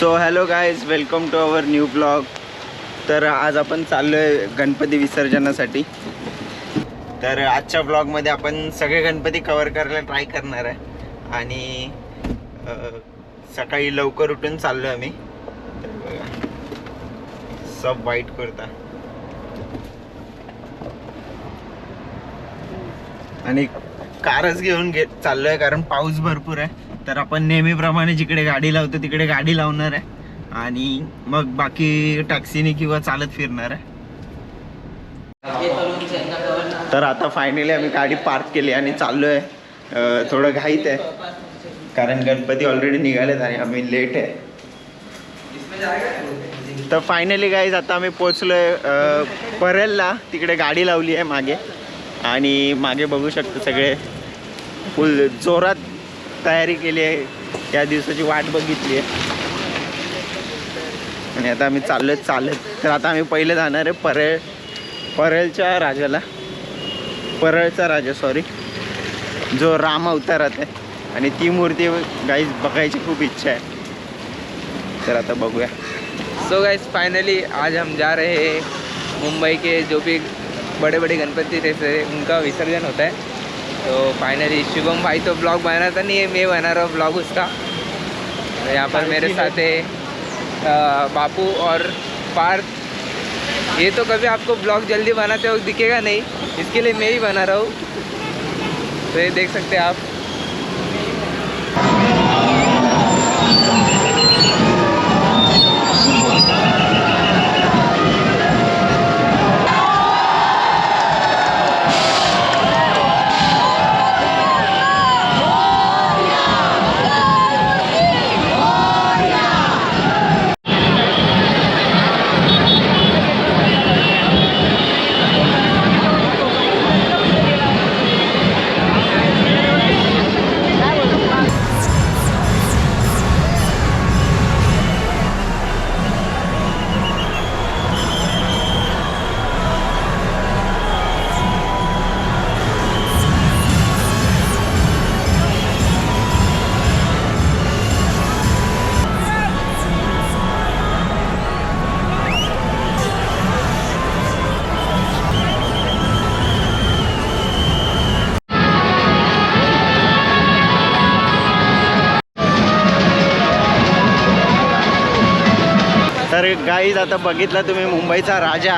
So hello guys, welcome to our new blog. तर आज आपण चाललो आहे गणपती विसर्जनासाठी. तर आजच्या ब्लॉगमध्ये आपण सगळे गणपती कवर करायला ट्राय करणार आहे आणि सकाळी लवकर उठून चाललो आहे आम्ही. तर बघा, सब वाईट कुर्ता आणि कारच घेऊन चाललो आहे कारण पाऊस भरपूर आहे. तर आपण नेहमीप्रमाणे जिकडे गाडी लावतो तिकडे गाडी लावणार आहे आणि मग बाकी टॅक्सीने किंवा चालत फिरणार आहे. तर आता फायनली आम्ही गाडी पार्क केली आणि चाललो आहे. थोडं घाईत आहे कारण गणपती ऑलरेडी निघालेत आणि आम्ही लेट आहे. तर फायनली गाईज आता आम्ही पोचलो आहे परेलला. तिकडे गाडी लावली आहे मागे आणि मागे बघू शकतो सगळे फुल जोरात तयारी केली आहे. त्या दिवसाची वाट बघितली आहे आणि आता आम्ही चालत. तर आता आम्ही पहिले जाणार आहे परेलच्या राजाला. परळचा राजा जो राम अवतारात आहे आणि ती मूर्ती गाईज बघायची खूप इच्छा आहे. तर आता बघूया. सो गाइस फाइनली आज हम जा रहे हैं मुंबई के जो भी बड़े बड़े गणपति रहते हैं उनका विसर्जन होता है. तो फाइनली शुभम भाई तो ब्लॉग बनाता नहीं है, मैं बना रहा हूँ ब्लॉग उसका. तो यहाँ पर मेरे साथ है बापू और पार्थ. ये तो कभी आपको ब्लॉग जल्दी बनाते वक्त दिखेगा नहीं, इसके लिए मैं ही बना रहा हूँ. तो ये देख सकते हैं आप. तर गाईज आता बघितला तुम्ही मुंबईचा राजा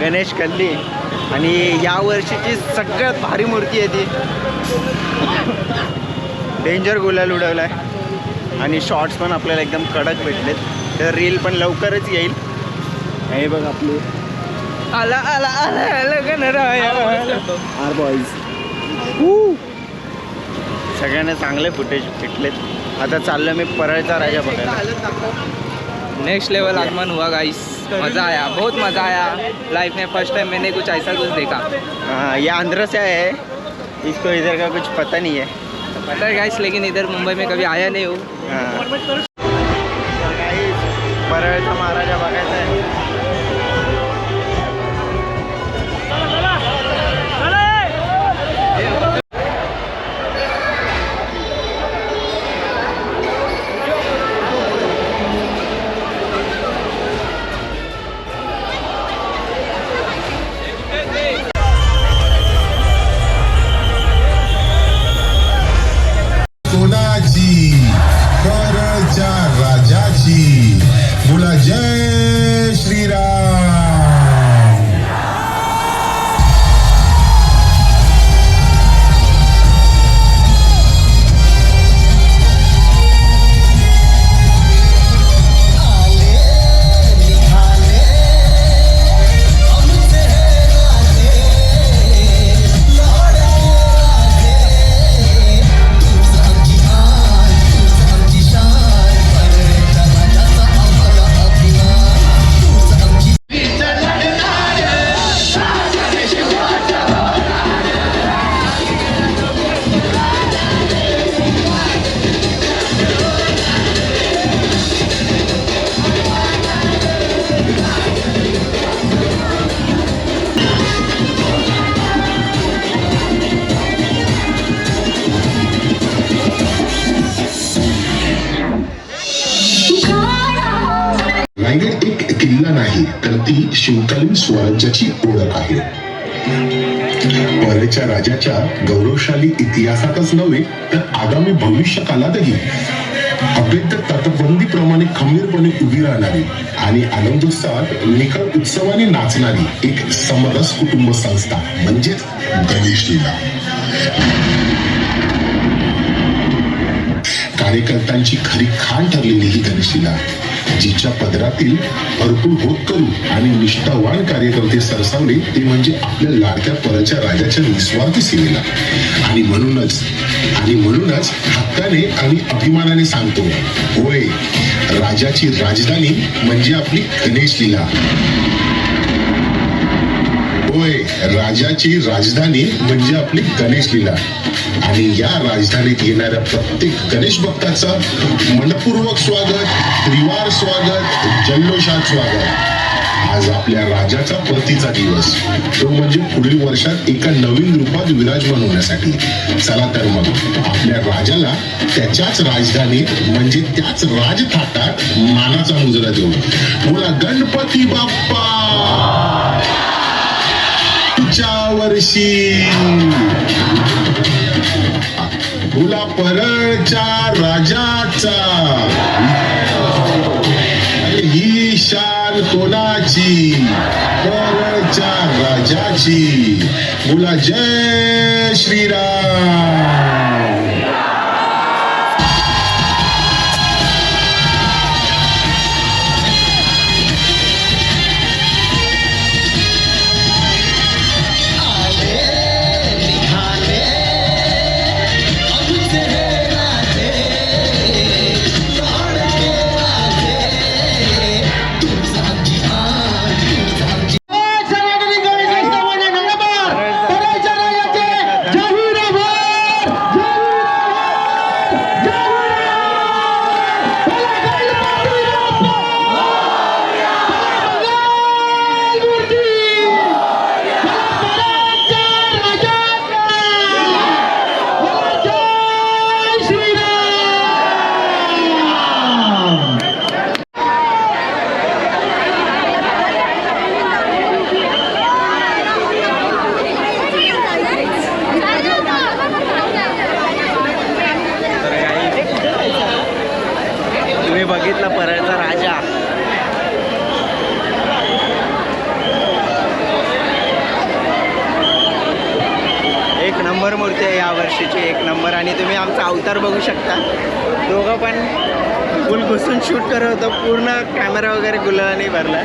गणेश कल्ली आणि या वर्षीची सगळ्यात भारी मूर्ती आहे ती. डेंजर गुलाल उडवला आहे आणि शॉर्ट्स पण आपल्याला एकदम कडक भेटलेत. तर रील पण लवकरच येईल. हे बघ आपले आला आला आला आला गणराया आर बॉईज. सगळ्यांना चांगले फुटेज भेटलेत. आता चाललं मी परळचा राजा बघायला. नेक्स्ट लेवल आगमन हुआ गाइस. मज़ा आया, बहुत मज़ा आया. लाइफ में फर्स्ट टाइम मैंने कुछ ऐसा कुछ देखा. हाँ, ये आंध्र से है, इसको इधर का कुछ पता नहीं है. पता है गाइस, लेकिन इधर मुंबई में कभी आया नहीं हूँ. परळचा महाराजा बघायचा आहे. परळच्या राजाची बोला जय श्री रायगड एक किल्ला नाही तर ती शिवकालीन स्वराज्याची ओळख आहे. परच्या राजाच्या गौरवशाली इतिहासातच नव्हे तर आगामी भविष्य काळातही अभेद्य तटबंदीप्रमाणे खंबीरपणे उभी राहणारी आणि आनंदोत्सवात निखळ उत्सवाने नाचणारी एक समरस कुटुंब संस्था म्हणजेच गणेश लीला. कार्यकर्त्यांची खरी खाण ठरलेली ही गणेश लीला, जिच्या पदरातील भरपूर होत करू आणि निष्ठावान कार्यकर्ते सरसावले ते म्हणजे आपल्या लाडक्या परच्या राजाच्या निस्वार्थी सेवेला. आणि म्हणूनच हक्काने आणि अभिमानाने सांगतो, होय, राजाची राजधानी म्हणजे आपली गणेश लीला. होय, राजाची राजधानी म्हणजे आपली गणेश लीला. आणि या राजधानीत येणाऱ्या प्रत्येक गणेश भक्ताचं मनपूर्वक स्वागत, त्रिवार स्वागत, जल्लोषात स्वागत. आज आपल्या राजाचा परतीचा दिवस, तो म्हणजे पुढील वर्षात एका नवीन रूपात विराजमान होण्यासाठी. चला तर मग आपल्या राजाला त्याच्याच राजधानीत म्हणजे त्याच राजथाटात मानाचा मुजरा देऊ. बोला गणपती बाप्पा पुढच्या वर्षी. बोला परळच्या राजाचा, ही शान कोणाची? परळच्या राजाची. बोला जय श्रीराम. बघितलं परळचा राजा. एक नंबर मूर्ती आहे या वर्षीची, एक नंबर. आणि तुम्ही आमचा अवतार बघू शकता, दोघं पण फुल घुसून शूट करत होतो. पूर्ण कॅमेरा वगैरे गुलाबाने भरला.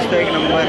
मस्त एक नंबर.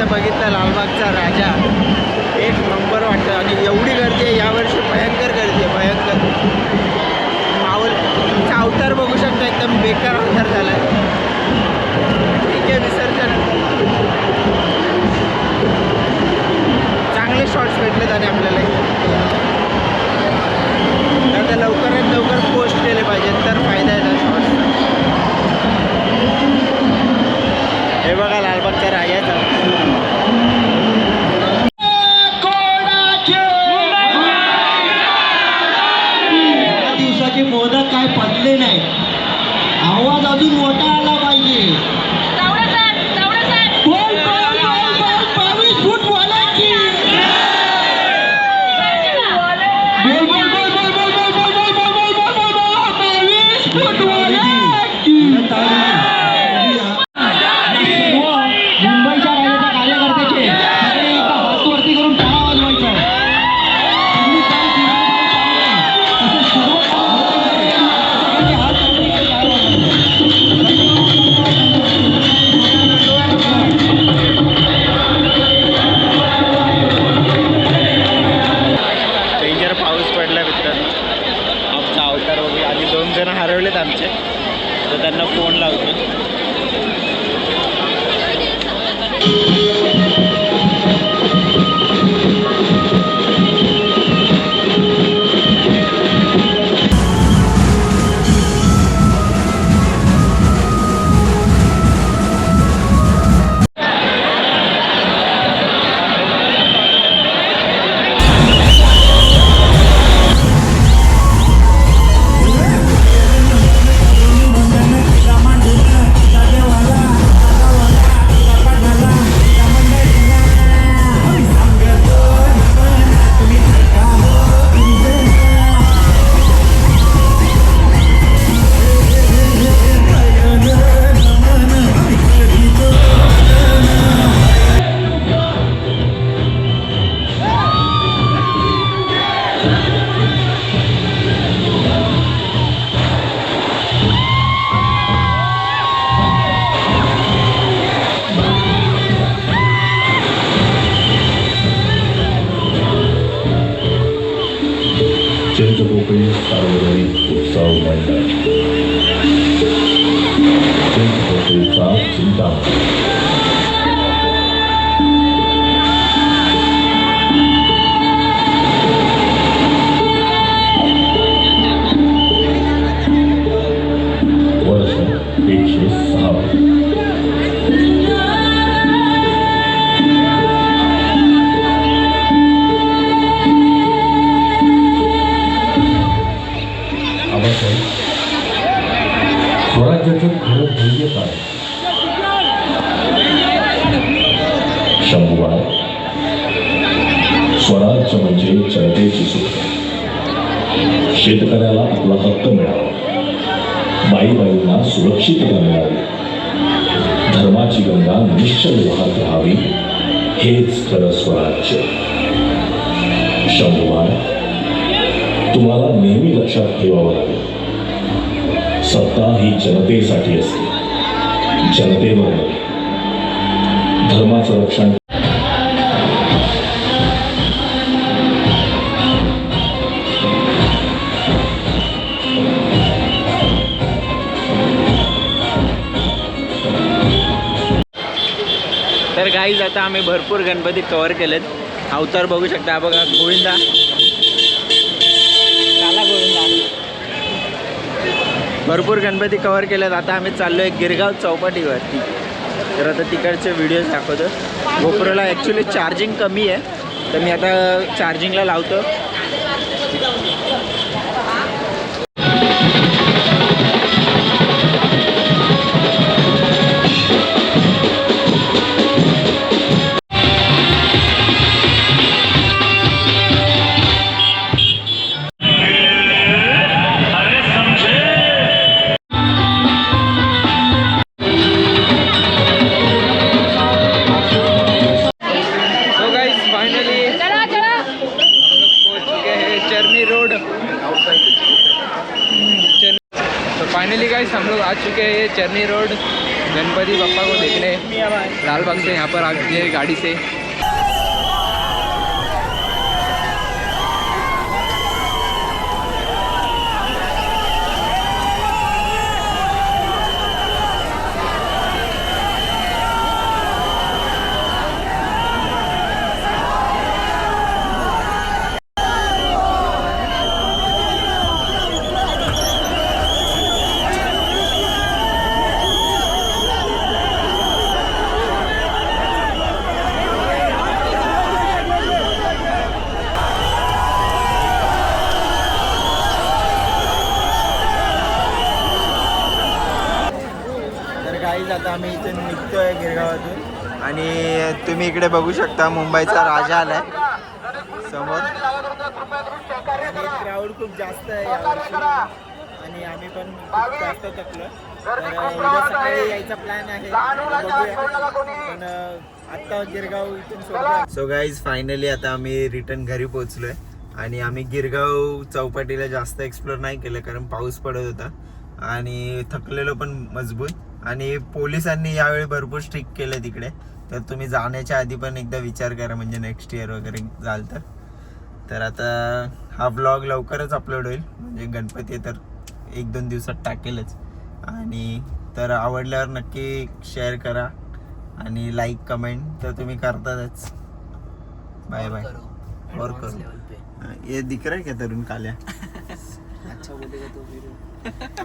बघितलं लालबागचा राजा एक नंबर वाटतं आणि एवढी गर्दी आहे यावर्षी, भयंकर गर्दी आहे, भयंकर. माऊलीचा अवतार बघू शकता, एकदम बेकार अवतार झाला आहे. ठीक आहे, विसर्जन चांगले शॉट्स भेटलेत आणि आपल्याला तर लवकरात लवकर पोस्ट केले पाहिजेत तर फायदा आहे त्या शॉट्सचा. हे बघा लालबागचा राजाचा मोदक काय पडले नाही, आवाज अजून मोठा आला पाहिजे. मुंबईच्या राजाच्या कार्यकर्त्याचे सगळे एकदा हातवरती करून टाळा वाजवायचा. हरवलेत आमचे, तर त्यांना फोन लावतो. चिंचपोकळी सार्वजनिक उत्सव मंडळ, चिंचपोकळीचा चिंता शंभूबाई स्वराज्य म्हणजे जनतेची सुख. शेतकऱ्याला आपला हक्क मिळावा, बाईबाईंना सुरक्षितता मिळावी, धर्माची गंगा निश्चल वाहत राहावी, हेच खरं स्वराज्य. शंभूबाई, तुम्हाला नेहमी लक्षात ठेवावं लागेल, सत्ता ही जनतेसाठी असते, जनतेवर नव्हे. धर्माचं रक्षण तर गाईज आता आम्ही भरपूर गणपती कव्हर केलेत. अवतार बघू शकता, बघा गोविंदा, काला गोविंदा. भरपूर गणपती कव्हर केलेत. आता आम्ही चाललोय गिरगाव चौपाटीवरती. तर आता तिकडचे व्हिडिओज दाखवतो. गोप्रोला ॲक्च्युली चार्जिंग कमी आहे, तर मी आता चार्जिंगला लावतो. तो गाइस फाइनली हम लोग पहुंच चुके हैं चरनी रोड. तो फाइनली गाइस हम लोग आ चुके हैं चरनी रोड गणपति बप्पा को देखने. लालबाग से यहाँ पर आ गए गाड़ी से. तर गाईज आता आम्ही इथे निघतोय गिरगावातून आणि तुम्ही इकडे बघू शकता मुंबईचा राजा आलाय समोर. आणि क्राऊड खूप जास्त आहे यावर्षी आणि आम्ही पण खूप जास्त थकलो. तर उद्या सकाळी यायचा प्लॅन आहे, बघूया. पण आत्ता गिरगाव इथून सोडतो. सो गाईज फायनली आता आम्ही रिटर्न घरी पोहोचलोय आणि आम्ही गिरगाव चौपाटीला जास्त एक्सप्लोर नाही केलं कारण पाऊस पडत होता आणि थकलेलो पण मजबूत. आणि पोलिसांनी यावेळी भरपूर स्ट्रिक्ट केलं तिकडे, तर तुम्ही जाण्याच्या आधी पण एकदा विचार करा, म्हणजे नेक्स्ट इयर वगैरे जाल तर. तर आता हा ब्लॉग लवकरच अपलोड होईल, म्हणजे गणपती तर 1-2 दिवसात टाकेलच. आणि तर आवडल्यावर नक्की शेअर करा आणि लाईक कमेंट तर तुम्ही करतातच. Bye bye. और करो ये दिख रहा है क्या तरुण काल्या. अच्छा बोलेगा तो फिर